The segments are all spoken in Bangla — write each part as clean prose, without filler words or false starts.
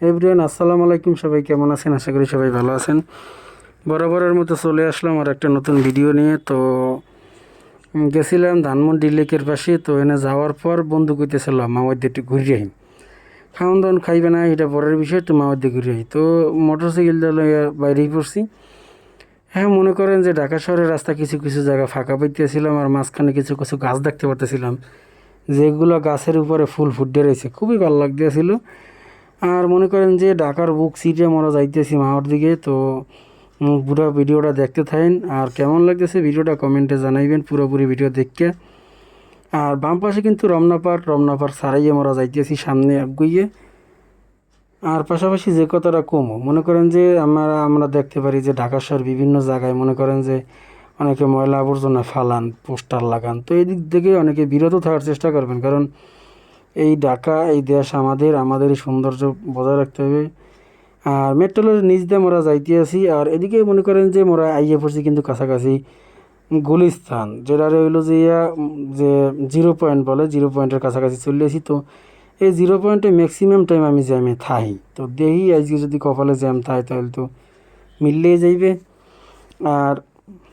এভরিওয়ান আসসালামু আলাইকুম, সবাই কেমন আছেন? আশা করি সবাই ভালো আছেন। বরাবরের মতো চলে আসলাম আর একটা নতুন ভিডিও নিয়ে। তো গেছিলাম ধানমন্ডি লেকের পাশে। তো এনে যাওয়ার পর বন্ধু কইতেছিল মামার দিয়ে একটু ঘুরে আই, খাওয়ান দাওয়ান খাইবে না এটা পরের বিষয়, তো মামার দিয়ে ঘুরে আই। তো মোটরসাইকেল দিয়ে বাইরেই পড়ছি। হ্যাঁ, মনে করেন যে ঢাকা শহরের রাস্তা কিছু কিছু জায়গা ফাঁকা পাইতেছিলাম, আর মাঝখানে কিছু কিছু গাছ দেখতে পারতেছিলাম, যেগুলো গাছের উপরে ফুল ফুটে রয়েছে, খুবই ভালো লাগতেছিল। আর মনে করেন যে ঢাকার বুক সিটে আমরা যাইতেছি মাওয়ার দিকে। তো পুরো ভিডিওটা দেখতে থাকেন, আর কেমন লাগতেছে ভিডিওটা কমেন্টে জানাইবেন পুরোপুরি ভিডিও দেখতে। আর বাম পাশে কিন্তু রমনাপার সারাই আমরা যাইতেছি সামনে আগুইয়ে। আর পাশাপাশি যে কথাটা কমও, মনে করেন যে আমরা দেখতে পারি যে ঢাকা শহর বিভিন্ন জায়গায় মনে করেন যে অনেকে ময়লা আবর্জনা ফালান, পোস্টার লাগান। তো এই দিক থেকে অনেকে বিরত থাকার চেষ্টা করবেন, কারণ এই ঢাকা, এই দেশ আমাদেরই সৌন্দর্য বজায় রাখতে হবে। আর মেট্রোলের নিচ দিয়ে মোরা যাইতে আছি, আর এদিকে মনে করেন যে মোরা আইয়ে পড়ছি কিন্তু কাছাকাছি গুলিস্তান, যেটা হইলো যে যে জিরো পয়েন্ট বলে, জিরো পয়েন্টের কাছাকাছি চলে আসি। তো এই জিরো পয়েন্টে ম্যাক্সিমাম টাইম আমি জ্যামে থাই। তো দেখি আজকে যদি কপালে জ্যাম থাকে তাহলে তো মিললেই যাইবে। আর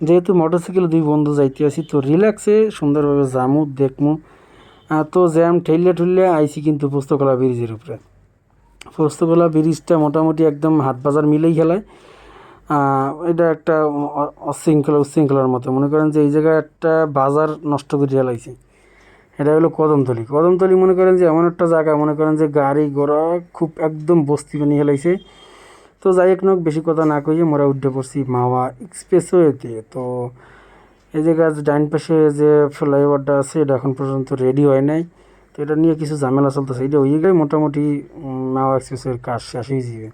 যেহেতু মোটরসাইকেল দুই বন্ধু যাইতে আছি, তো রিল্যাক্সে সুন্দরভাবে জামু দেখমু। তো জ্যাম ঠেললে ঠুললে আইছি কিন্তু পোস্তকলা ব্রিজের উপরে। পোস্তকলা ব্রিজটা মোটামুটি একদম হাট বাজার মিলেই খেলায়। এটা একটা উচ্ছৃঙ্খলার মতো, মনে করেন যে এই জায়গায় একটা বাজার নষ্ট করে ফেলাইছে। এটা হলো কদমতলি মনে করেন যে এমন একটা জায়গা, মনে করেন যে গাড়ি ঘোড়া খুব একদম বস্তি বানিয়ে ফেলাইছে। তো যাই হোক নোক, বেশি কথা না কইয়ে মোরা উঠে পড়ছি মাওয়া এক্সপ্রেসওয়েতে। তো এই জায়গায় ডাইন পাশে যে ফ্লাইওভারটা আছে এটা এখন পর্যন্ত রেডি হয় নাই। তো এটা নিয়ে কিছু ঝামেলা চলতেছে, এটা হয়ে গেলে মোটামুটি মাওয়া এক্সপ্রেসের কাজ শেষ হয়ে যাবে।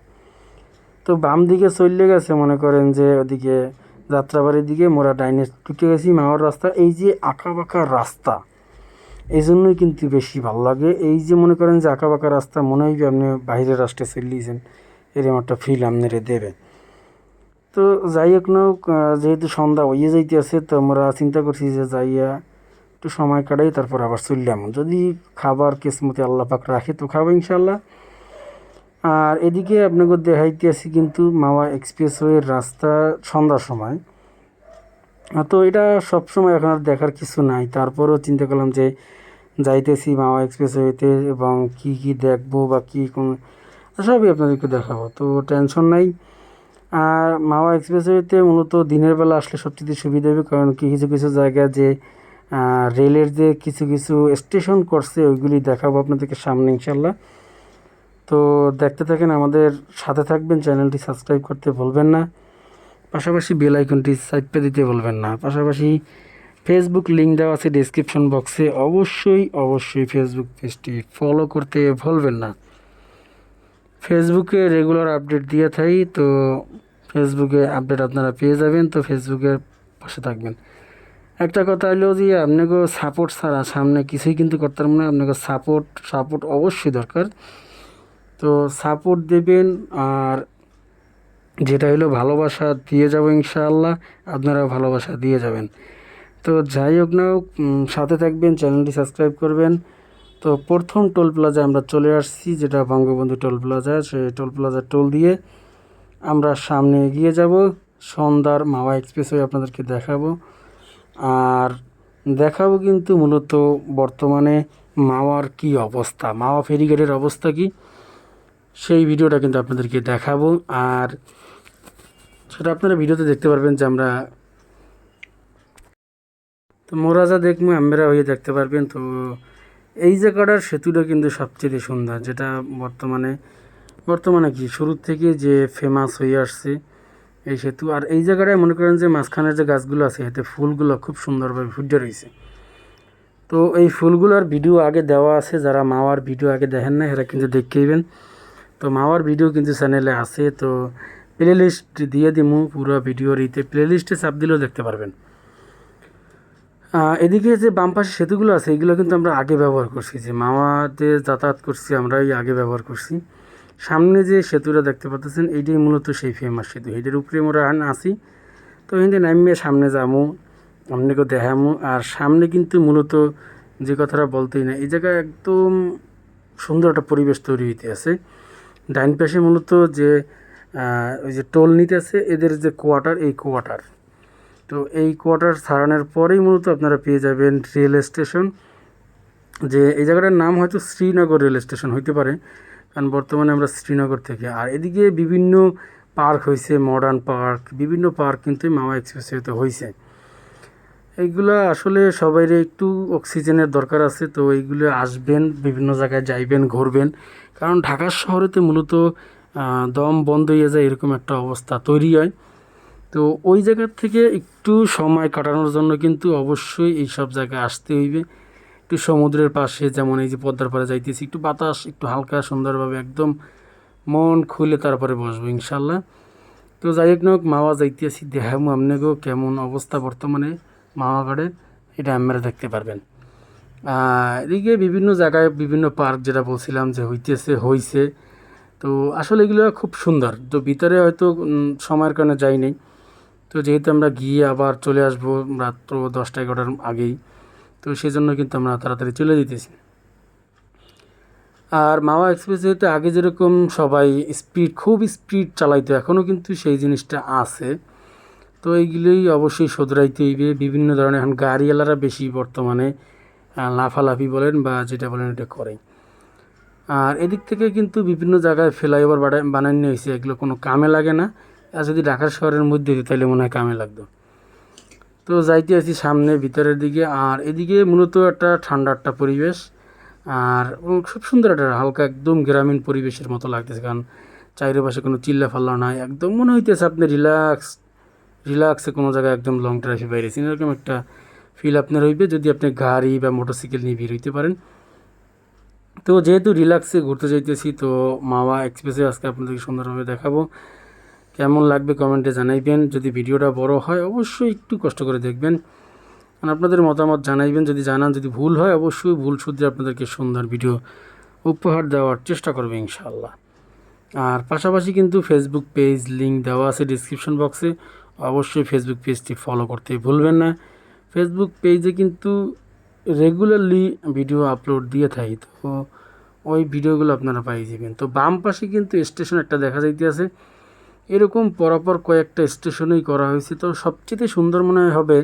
তো বাম দিকে চললে গেছে মনে করেন যে ওদিকে যাত্রাবাড়ির দিকে, মোরা ডাইনে ঢুকে গেছি মাওয়ার রাস্তা। এই যে আঁকা বাঁকা রাস্তা, এই জন্যই কিন্তু বেশি ভালো লাগে। এই যে মনে করেন যে আঁকা বাঁকা রাস্তা, মনে হয় আপনি বাইরের রাষ্ট্রে চলিয়েছেন, এরকম একটা ফিল আপনারে দেবে। তো যাই হোক না, যেহেতু সন্ধ্যা হয়ে যাইতে আছে, তো আমরা চিন্তা করছি যে যাইয়া একটু সময় কাটাই, তারপর আবার চললাম। যদি খাবার কিসমতে আল্লাহ পাক রাখে তো খাবো ইনশাল্লাহ। আর এদিকে আপনাকে দেখাইতে আছি কিন্তু মাওয়া এক্সপ্রেসওয়ের রাস্তা সন্ধ্যার সময়। তো এটা সব সময় এখন আর দেখার কিছু নাই, তারপরও চিন্তা করলাম যে যাইতেছি মাওয়া এক্সপ্রেসওয়েতে, এবং কি কি দেখবো বা কী কোন সবই আপনাদেরকে দেখাবো, তো টেনশন নাই। আর মাওয়া এক্সপ্রেসওয়েতে মূলত দিনের বেলা আসলে সবচেয়ে সুবিধা হবে, কারণ কি কিছু কিছু জায়গায় যে রেলের যে কিছু কিছু স্টেশন করছে ওইগুলি দেখাবো আপনাদেরকে সামনে ইনশাল্লাহ। তো দেখতে থাকেন, আমাদের সাথে থাকবেন, চ্যানেলটি সাবস্ক্রাইব করতে ভুলবেন না, পাশাপাশি বেল আইকনটি চাপতে দিতে ভুলবেন না। পাশাপাশি ফেসবুক লিঙ্ক দেওয়া আছে ডেসক্রিপশন বক্সে, অবশ্যই ফেসবুক পেজটি ফলো করতে ভুলবেন না। ফেসবুকে রেগুলার আপডেট দিয়ে থাকি, তো ফেসবুকে আপডেট আপনারা পেয়ে যাবেন। তো ফেসবুকের পাশে থাকবেন। একটা কথা হলো যে আপনাকে সাপোর্ট ছাড়া সামনে কিছুই কিন্তু করতে পারবেন না। আপনাকে সাপোর্ট অবশ্যই দরকার। তো সাপোর্ট দেবেন, আর যেটা হলো ভালোবাসা দিয়ে যাবো ইনশাআল্লাহ, আপনারা ভালোবাসা দিয়ে যাবেন। তো যাই হোক না হোক, সাথে থাকবেন, চ্যানেলটি সাবস্ক্রাইব করবেন। তো প্রথম টোল প্লাজা আমরা চলে আসছি, যেটা বঙ্গবন্ধু টোল প্লাজা। সেই টোল প্লাজা টোল দিয়ে আমরা সামনে এগিয়ে যাব, সন্ধ্যার মাওয়া এক্সপ্রেসওয়ে আপনাদেরকে দেখাবো। আর দেখাবো কিন্তু মূলত বর্তমানে মাওয়ার কি অবস্থা, মাওয়া ফেরিঘাটের অবস্থা কি, সেই ভিডিওটা কিন্তু আপনাদেরকে দেখাবো। আর সেটা আপনারা ভিডিওতে দেখতে পারবেন যে আমরা তো মোরাজা দেখবো, আমরা হয়ে দেখতে পারবেন। তো এই জায়গাটার সেতুটা কিন্তু সবচেয়ে সুন্দর, যেটা বর্তমানে কি শুরুর থেকে যে ফেমাস হয়ে আসছে এই সেতু। আর এই জায়গাটায় মনে করেন যে মাঝখানের যে গাছগুলো আছে, এতে ফুলগুলো খুব সুন্দরভাবে ফুটে রয়েছে। তো এই ফুলগুলোর ভিডিও আগে দেওয়া আছে, যারা মাওয়ার ভিডিও আগে দেখেন না এরা কিন্তু দেখেইবেন। তো মাওয়ার ভিডিও কিন্তু চ্যানেলে আছে, তো প্লে লিস্ট দিয়ে দিমু, পুরো ভিডিওর প্লে লিস্টে চাপ দিলেও দেখতে পারবেন। এদিকে যে বাম পাশে সেতুগুলো আছে, এগুলো কিন্তু আমরা আগে ব্যবহার করছি, যে মাওয়াতে যাতায়াত করছি আমরা এই আগে ব্যবহার করছি। সামনে যে সেতুটা দেখতে পাচ্ছেন, এইটাই মূলত সেই ফেমাস সেতু, এটার উপরে আমরা আসি। তো এখানে নামিয়ে সামনে যাবো, আপনাকে দেখামো। আর সামনে কিন্তু মূলত যে কথাটা বলতেই না, এই জায়গায় একদম সুন্দর একটা পরিবেশ তৈরি হইতে আছে। ডাইন পাশে মূলত যে ওই যে টোল নিতেছে এদের যে কোয়ার্টার, এই কোয়ার্টার, তো এই কোয়ার্টার ছাড়ানোর পরেই মূলত আপনারা পেয়ে যাবেন রেল স্টেশন। যে এই জায়গাটার নাম হয়তো শ্রীনগর রেল স্টেশন হইতে পারে, কারণ বর্তমানে আমরা শ্রীনগর থেকে। আর এদিকে বিভিন্ন পার্ক হয়েছে, মডার্ন পার্ক, বিভিন্ন পার্ক কিন্তু মাওয়া এক্সপ্রেসওয়েতে হয়েছে। এইগুলো আসলে সবাইরে একটু অক্সিজেনের দরকার আছে, তো এইগুলো আসবেন, বিভিন্ন জায়গায় যাইবেন, ঘুরবেন, কারণ ঢাকা শহরেতে মূলত দম বন্ধ হয়ে যায় এরকম একটা অবস্থা তৈরি হয়। তো ওই জায়গার থেকে একটু সময় কাটানোর জন্য কিন্তু অবশ্যই এই সব জায়গায় আসতে হইবে। একটু সমুদ্রের পাশে, যেমন এই যে পদ্মার পাড়ে যাইতেছি, একটু বাতাস, একটু হালকা সুন্দরভাবে একদম মন খুলে তারপরে বসবো ইনশাল্লাহ। তো যাই হোক, হোক মাওয়া যাইতেছি, দেখাবো আপনাকেও কেমন অবস্থা বর্তমানে মাওয়াঘাটের, এটা আপনারা দেখতে পারবেন। এদিকে বিভিন্ন জায়গায় বিভিন্ন পার্ক, যেটা বলছিলাম যে হইছে, তো আসলে এগুলো খুব সুন্দর। তো ভিতরে হয়তো সময়ের কারণে যাই নাই, তো যেহেতু আমরা গিয়ে আবার চলে আসবো রাত্র 10টা-11টার আগেই, তো সেই জন্য কিন্তু আমরা তাড়াতাড়ি চলে যেতেছি। আর মাওয়া এক্সপ্রেসওয়েতে আগে যেরকম সবাই খুব স্পিড চালাইতো, এখনও কিন্তু সেই জিনিসটা আছে। তো এইগুলোই অবশ্যই শোধরাইতে হইবে। বিভিন্ন ধরনের এখন গাড়িওয়ালারা বেশি বর্তমানে লাফালাফি বলেন বা যেটা বলেন এটা করে। আর এদিক থেকে কিন্তু বিভিন্ন জায়গায় ফ্লাইওভার বানানো হয়েছে, এগুলো কোনো কামে লাগে না। আর যদি ঢাকার শহরের মধ্যে দিই তাহলে মনে হয় কামে লাগতো। তো যাইতে আছি সামনে ভিতরের দিকে, আর এদিকে মূলত একটা ঠান্ডা একটা পরিবেশ, আর খুব সুন্দর একটা হালকা একদম গ্রামীণ পরিবেশের মতো লাগতেছে, কারণ চারিপাশে কোনো চিল্লা ফাল্লা নাই, একদম মনে হইতেছে আপনি রিল্যাক্সে কোনো জায়গায় একদম লং ড্রাইভে বাইরেছেন, এরকম একটা ফিল আপনার হইবে যদি আপনি গাড়ি বা মোটরসাইকেল নিয়ে বের হইতে পারেন। তো যেহেতু রিল্যাক্সে ঘুরতে যাইতেছি, তো মাওয়া এক্সপ্রেসে আজকে আপনাদেরকে সুন্দরভাবে দেখাবো। কেমন লাগবে কমেন্টে জানাইবেন। যদি ভিডিওটা বড় হয় অবশ্যই একটু কষ্ট করে দেখবেন, আর আপনাদের মতামত জানাইবেন। যদি জানান, যদি ভুল হয় অবশ্যই ভুল শুধরে আপনাদেরকে সুন্দর ভিডিও উপহার দেওয়ার চেষ্টা করবে ইনশাআল্লাহ। আর পাশাপাশি কিন্তু ফেসবুক পেজ লিঙ্ক দেওয়া আছে ডিসক্রিপশন বক্সে, অবশ্যই ফেসবুক পেজটি ফলো করতে ভুলবেন না। ফেসবুক পেজে কিন্তু রেগুলারলি ভিডিও আপলোড দিয়ে থাকি, তো ওই ভিডিওগুলো আপনারা পাই যাবেন। তো বাম পাশে কিন্তু স্টেশন একটা দেখা যাইতে আছে, এরকম পরপর কয়েকটা স্টেশনই করা হয়েছে। তো সবচেয়ে সুন্দর মনে হবে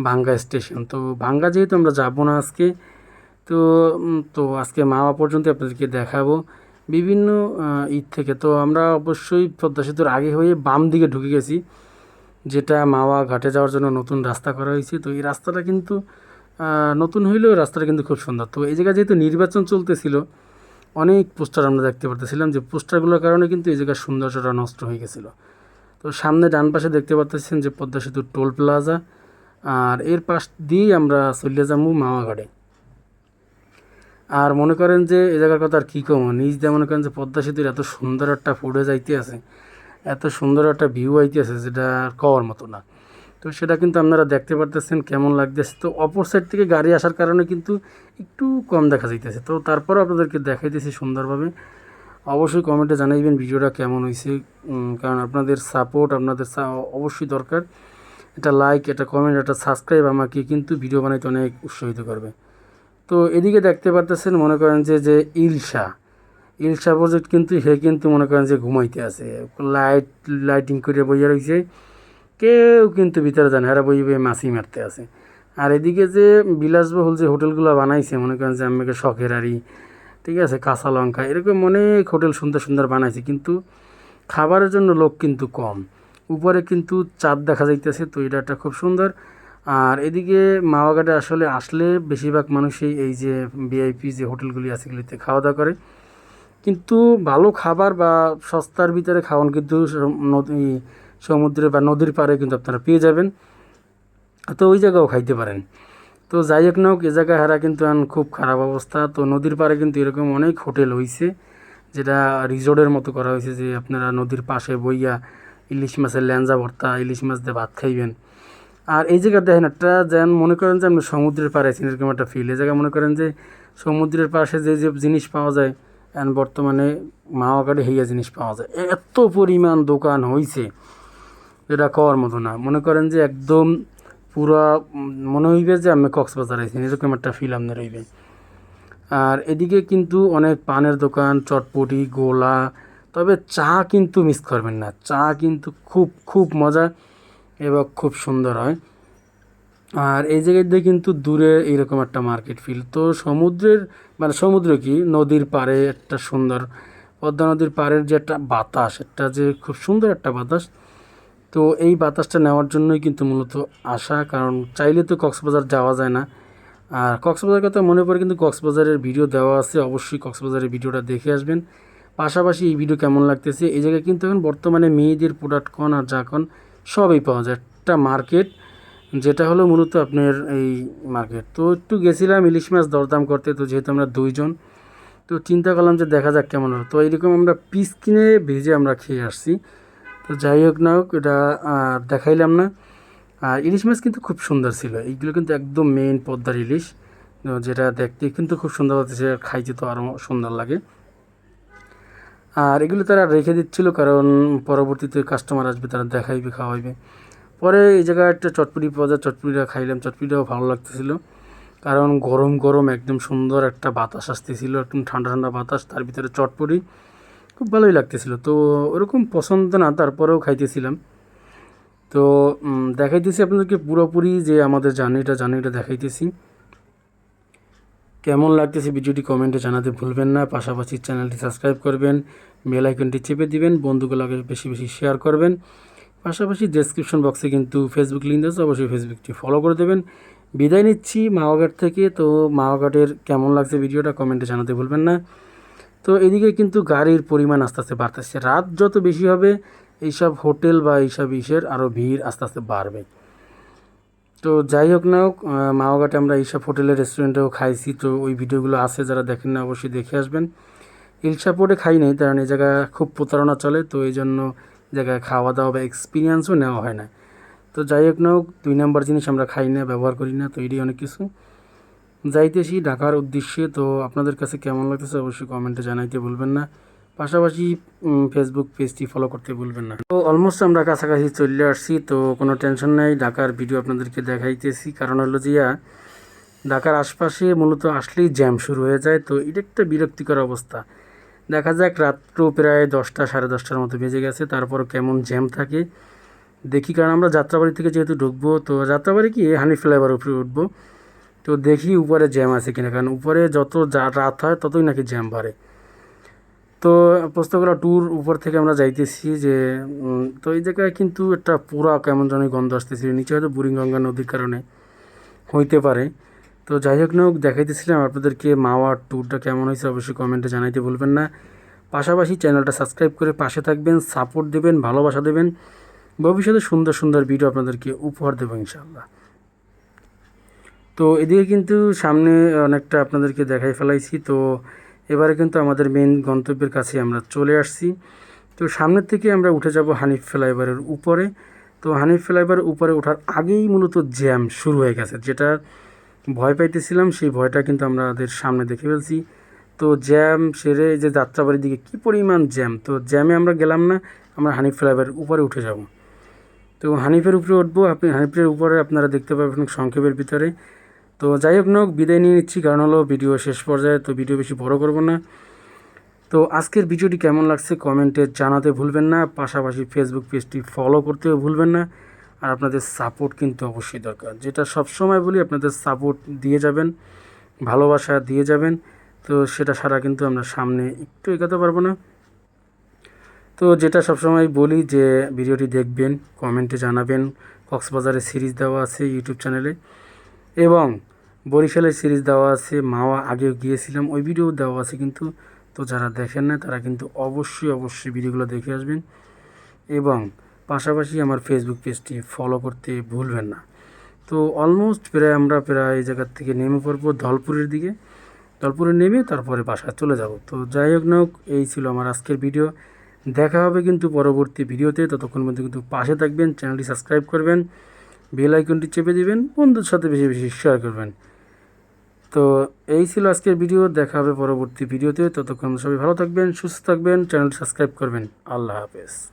ভাঙ্গা স্টেশন। তো ভাঙ্গা যেহেতু আমরা যাব না আজকে, তো আজকে মাওয়া পর্যন্ত আপনাদেরকে দেখাবো বিভিন্ন ঈদ থেকে। তো আমরা অবশ্যই পদ্মা সেতুর আগে হয়ে বাম দিকে ঢুকে গেছি, যেটা মাওয়া ঘাটে যাওয়ার জন্য নতুন রাস্তা করা হয়েছে। তো এই রাস্তাটা কিন্তু নতুন হইলেও রাস্তাটা কিন্তু খুব সুন্দর। তো এই জায়গায় যেহেতু নির্বাচন চলতেছিল, অনেক পোস্টার আমরা দেখতে পারতেছিলাম, যে পোস্টারগুলোর কারণে কিন্তু এই জায়গার সৌন্দর্যটা নষ্ট হয়ে গেছিলো। তো সামনে ডান পাশে দেখতে পাচ্ছেন যে পদ্মা সেতুর টোল প্লাজা, আর এর পাশ দিয়েই আমরা চলে যাবো মাওয়া ঘাটে। আর মনে করেন যে এই জায়গার কথা আর কী কম, নিজ দিয়ে মনে করেন যে পদ্মা সেতুর এত সুন্দর একটা ফুটে যাইতে আছে, এত সুন্দর একটা ভিউ আইতে আছে, যেটা কওয়ার মতো না। তো সেটা কিন্তু আপনারা দেখতে পারতেছেন কেমন লাগতেছে। তো অপর সাইড থেকে গাড়ি আসার কারণে কিন্তু একটু কম দেখা যাইতেছে, তো তারপরও আপনাদেরকে দেখাইতেছি সুন্দরভাবে। অবশ্যই কমেন্টে জানাইবেন ভিডিওটা কেমন হয়েছে, কারণ আপনাদের সাপোর্ট আপনাদের অবশ্যই দরকার। এটা লাইক, এটা কমেন্ট, এটা সাবস্ক্রাইব আমাকে কিন্তু ভিডিও বানাইতে অনেক উৎসাহিত করবে। তো এদিকে দেখতে পারতেছেন মনে করেন যে ইলশা প্রজেক্ট কিন্তু কিন্তু মনে করেন যে ঘুমাইতে আছে, লাইটিং করে বইয়া রয়েছে, কেউ কিন্তু ভিতরে জানে, এরা বই মাছি মারতে আছে। আর এদিকে যে বিলাসবহুল যে হোটেলগুলো বানাইছে, মনে করেন যে আমাকে শখের আড়ি, ঠিক আছে, কাঁচা লঙ্কা, এরকম অনেক হোটেল সুন্দর সুন্দর বানাইছে, কিন্তু খাবারের জন্য লোক কিন্তু কম। উপরে কিন্তু চাঁদ দেখা যাইতেছে, তো এটা একটা খুব সুন্দর। আর এদিকে মাওয়াঘাটে আসলে বেশিরভাগ মানুষই এই যে ভিআইপি যে হোটেলগুলি আছে এগুলিতে খাওয়া দাওয়া করে, কিন্তু ভালো খাবার বা সস্তার ভিতরে খাওয়ান কিন্তু নদী, সমুদ্রে বা নদীর পাড়ে কিন্তু আপনারা পেয়ে যাবেন, তো ওই জায়গাও খাইতে পারেন। তো যাই হোক না হোক, এ জায়গায় হারা কিন্তু খুব খারাপ অবস্থা। তো নদীর পাড়ে কিন্তু এরকম অনেক হোটেল হয়েছে, যেটা রিসোর্টের মতো করা হয়েছে, যে আপনারা নদীর পাশে বইয়া ইলিশ মাছের ল্যাঞ্জা ভর্তা, ইলিশ মাছ দিয়ে ভাত খাইবেন। আর এই জায়গা দেখেন একটা, যেন মনে করেন যে আপনি সমুদ্রের পাড়ে আছেন এরকম একটা ফিল। এই জায়গায় মনে করেন যে সমুদ্রের পাশে যে যে জিনিস পাওয়া যায়, বর্তমানে মাওয়াঘাটে হেয়া জিনিস পাওয়া যায়, এত পরিমাণ দোকান হয়েছে যেটা কওয়ার মতো না। মনে করেন যে একদম পুরা মনে হইবে যে আমি কক্সবাজার আইছি, এরকম একটা ফিল আপনার হইবে। আর এদিকে কিন্তু অনেক পানের দোকান, চটপটি, গোলা, তবে চা কিন্তু মিস করবেন না, চা কিন্তু খুব খুব মজা এবং খুব সুন্দর হয়। আর এই জায়গায় দিয়ে কিন্তু দূরে এইরকম একটা মার্কেট ফিল, তো সমুদ্রের মানে সমুদ্র কি নদীর পাড়ে একটা সুন্দর পদ্মা নদীর পাড়ের যে একটা বাতাস, একটা যে খুব সুন্দর একটা বাতাস, তো এই বাতাসটা নেওয়ার জন্যই কিন্তু মূলত আসা। কারণ চাইলে তো কক্সবাজার যাওয়া যায় না। আর কক্সবাজারের কথা মনে পড়ে কিন্তু কক্সবাজারের ভিডিও দেওয়া আছে, অবশ্যই কক্সবাজারের ভিডিওটা দেখে আসবেন। পাশাপাশি এই ভিডিও কেমন লাগতেছে, এই জায়গায় কিন্তু এখন বর্তমানে মেয়েদের প্রোডাক্ট কন আর যা কন সবই পাওয়া যায়, একটা মার্কেট যেটা হলো মূলত আপনার এই মার্কেট। তো একটু গেছিলাম ইলিশ মাছ দরদাম করতে, তো যেহেতু আমরা দুইজন, তো চিন্তা করলাম যে দেখা যাক কেমন হলো। তো এইরকম আমরা পিস কিনে ভেজে আমরা খেয়ে আসছি। তো যাই হোক না হোক, এটা দেখাইলাম না। আর ইলিশ মাছ কিন্তু খুব সুন্দর ছিল, এইগুলো কিন্তু একদম মেইন পদ্মার ইলিশ, যেটা দেখতে কিন্তু খুব সুন্দর হতেছে, খাইতে তো আরও সুন্দর লাগে। আর এগুলো তারা রেখে দিচ্ছিল, কারণ পরবর্তীতে কাস্টমার আসবে, তারা দেখাইবে খাওয়াইবে। পরে এই জায়গায় একটা চটপটি পাওয়া যায়, চটপটিটা খাইলাম, চটপটিটাও ভালো লাগতেছিল, কারণ গরম গরম একদম সুন্দর একটা বাতাস আসতেছিল, একদম ঠান্ডা ঠান্ডা বাতাস, তার ভিতরে চটপটি খুব ভালোই লাগতেছিল। তো ওরকম পছন্দ না, তারপরেও খাইতেছিলাম। তো দেখাইতেছি আপনাদেরকে পুরোপুরি যে আমাদের জার্নিটা দেখাইতেছি। কেমন লাগতেছে ভিডিওটি কমেন্টে জানাতে ভুলবেন না। পাশাপাশি চ্যানেলটি সাবস্ক্রাইব করবেন, বেল আইকনটি চেপে দিবেন, বন্ধুগুলোকে বেশি বেশি শেয়ার করবেন। পাশাপাশি ডেসক্রিপশন বক্সে কিন্তু ফেসবুক লিঙ্ক আছে, অবশ্যই ফেসবুকটি ফলো করে দেবেন। বিদায় নিচ্ছি মাওয়াঘাট থেকে। তো মাওয়াঘাটের কেমন লাগছে ভিডিওটা কমেন্টে জানাতে ভুলবেন না। তো এদিকে কিন্তু গাড়ির পরিমাণ আস্তে আস্তে বাড়তেছে, রাত যত বেশি হবে এইসব হোটেল বা এইসব ইসের আরও ভিড় আস্তে আস্তে বাড়বে। তো যাই হোক না হোক, মাওয়াঘাটে আমরা এইসব হোটেলের রেস্টুরেন্টেও খাইছি, তো ওই ভিডিওগুলো আছে, যারা দেখেন না অবশ্যই দেখে আসবেন। ইলশাপোর্টে খাই নাই, কারণ এই জায়গায় খুব প্রতারণা চলে, তো এই জন্য জায়গায় খাওয়া দাওয়া বা এক্সপিরিয়েন্সও নেওয়া হয় না। তো যাই হোক না হোক, 2 নম্বর জিনিস আমরা খাই না, ব্যবহার করি না, তো এটাই অনেক কিছু। যাইতেছি ঢাকার উদ্দেশ্যে। তো আপনাদের কাছে কেমন লাগতেছে অবশ্যই কমেন্টে জানাইতে ভুলবেন না। পাশাপাশি ফেসবুক পেজটি ফলো করতে ভুলবেন না। তো অলমোস্ট আমরা কাছাকাছি চলে আসছি, তো কোনো টেনশন নাই, ঢাকার ভিডিও আপনাদেরকে দেখাইতেছি। কারণ হলো যে ঢাকার আশপাশে মূলত আসলেই জ্যাম শুরু হয়ে যায়, তো এটা একটা বিরক্তিকর অবস্থা। দেখা যাক রাত্র প্রায় 10টা সাড়ে 10টার মতো বেজে গেছে, তারপরও কেমন জ্যাম থাকে দেখি। কারণ আমরা যাত্রাবাড়ি থেকে যেহেতু ঢুকবো, তো যাত্রাবাড়ি কি হানি ফ্লাইওভার উপরে উঠবো, তো দেখি উপরে জ্যাম আছে কিনা, কারণ উপরে যত রাত হয় ততই নাকি জ্যাম বাড়ে। তো পোস্তগোলা ট্যুর উপর থেকে আমরা যাইতেছি যে তো এই জায়গায় কিন্তু একটা পুরা কেমন যেন গন্ধ আসতেছিল, নিচে হয়তো বুড়িগঙ্গা নদীর কারণে হইতে পারে। তো যাই হোক না হোক, দেখাইতেছিলাম আপনাদেরকে মাওয়ার ট্যুরটা কেমন হয়েছে অবশ্যই কমেন্টে জানাইতে ভুলবেন না। পাশাপাশি চ্যানেলটা সাবস্ক্রাইব করে পাশে থাকবেন, সাপোর্ট দেবেন, ভালোবাসা দেবেন। ভবিষ্যতে সুন্দর সুন্দর ভিডিও আপনাদেরকে উপহার দেবো ইনশাআল্লাহ। তো এদিকে কিন্তু সামনে অনেকটা আপনাদেরকে দেখাই ফেলাইছি, তো এবারে কিন্তু আমাদের মেন গন্তব্যের কাছে আমরা চলে আসছি। তো সামনের থেকে আমরা উঠে যাব হানিফ ফ্লাইওভারের উপরে। তো হানিফ ফ্লাইওভারের উপরে ওঠার আগেই মূলত জ্যাম শুরু হয়ে গেছে, যেটা ভয় পাইতেছিলাম সেই ভয়টা কিন্তু আমাদের সামনে দেখে ফেলছি। তো জ্যাম সেরে যে যাত্রাবাড়ির দিকে কী পরিমাণ জ্যাম, তো জ্যামে আমরা গেলাম না, আমরা হানিফ ফ্লাইওভারের উপরে উঠে যাব। তো হানিফের উপরে উঠবো, আপনি হানিফের উপরে আপনারা দেখতে পাবেন সংক্ষেপের ভিতরে। তো যাই হোক হোক, বিদায় নিয়ে নিচ্ছি, কারণ হলো ভিডিও শেষ পর্যায়ে, তো ভিডিও বেশি বড় করব না। তো আজকের ভিডিওটি কেমন লাগছে কমেন্টে জানাতে ভুলবেন না। পাশাপাশি ফেসবুক পেজটি ফলো করতেও ভুলবেন না। আর আপনাদের সাপোর্ট কিন্তু অবশ্যই দরকার, যেটা সবসময় বলি, আপনাদের সাপোর্ট দিয়ে যাবেন, ভালোবাসা দিয়ে যাবেন। তো সেটা ছাড়া কিন্তু আমরা সামনে একটু এগোতে পারবো না। তো যেটা সবসময় বলি যে ভিডিওটি দেখবেন, কমেন্টে জানাবেন। কক্সবাজারের সিরিজ দেওয়া আছে ইউটিউব চ্যানেলে, এবং বরিশালের সিরিজ দেওয়া আছে, মাওয়া আগেও গিয়েছিলাম ওই ভিডিও দেওয়া আছে কিন্তু। তো যারা দেখেন না তারা কিন্তু অবশ্যই ভিডিওগুলো দেখে আসবেন, এবং পাশাপাশি আমার ফেসবুক পেজটি ফলো করতে ভুলবেন না। তো অলমোস্ট আমরা প্রায় এই জায়গার থেকে নেমে পড়বো ধলপুরের দিকে, ধলপুরে নেমে তারপরে বাসায় চলে যাব। তো যাই হোক না হোক, এই ছিল আমার আজকের ভিডিও। দেখা হবে কিন্তু পরবর্তী ভিডিওতে, ততক্ষণ পর্যন্ত কিন্তু পাশে থাকবেন, চ্যানেলটি সাবস্ক্রাইব করবেন, বেল আইকনটি চেপে দিবেন, বন্ধুর সাথে বেশি বেশি শেয়ার করবেন। তো এই ছিল আজকের ভিডিও, দেখা হবে পরবর্তী ভিডিওতে, ততক্ষণ সবাই ভালো থাকবেন, সুস্থ থাকবেন, চ্যানেলটি সাবস্ক্রাইব করবেন। আল্লাহ হাফেজ।